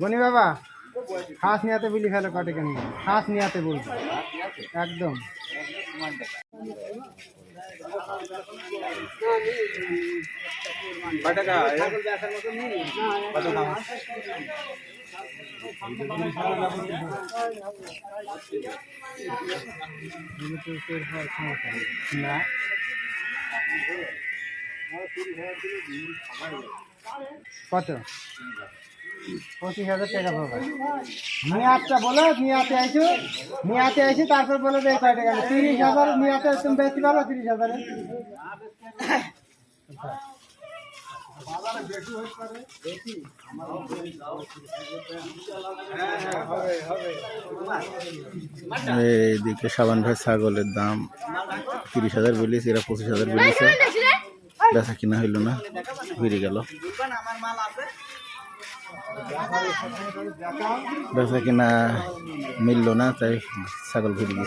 গনি বাবা খাস নিয়াতে বিলি ফেলে কটে কেন খাস নিয়াতে বলবো একদম না কত 25,000 টাকা পাবে নিয়াতটা বলো নিয়াতে আইছো তারপর বলে দেয় কয় টাকা 30,000 নিয়াতে তুমি বেশি পারো 30,000 এইদিকে সাবান ভাই ছাগলের দাম 30,000 বলেছে, এরা 25,000 বলেছে, বেচা কিনা হইল না, বেরিয়ে গেল। বেচা কিনা মিলল না, তাই ছাগল ঘুরে গেছে।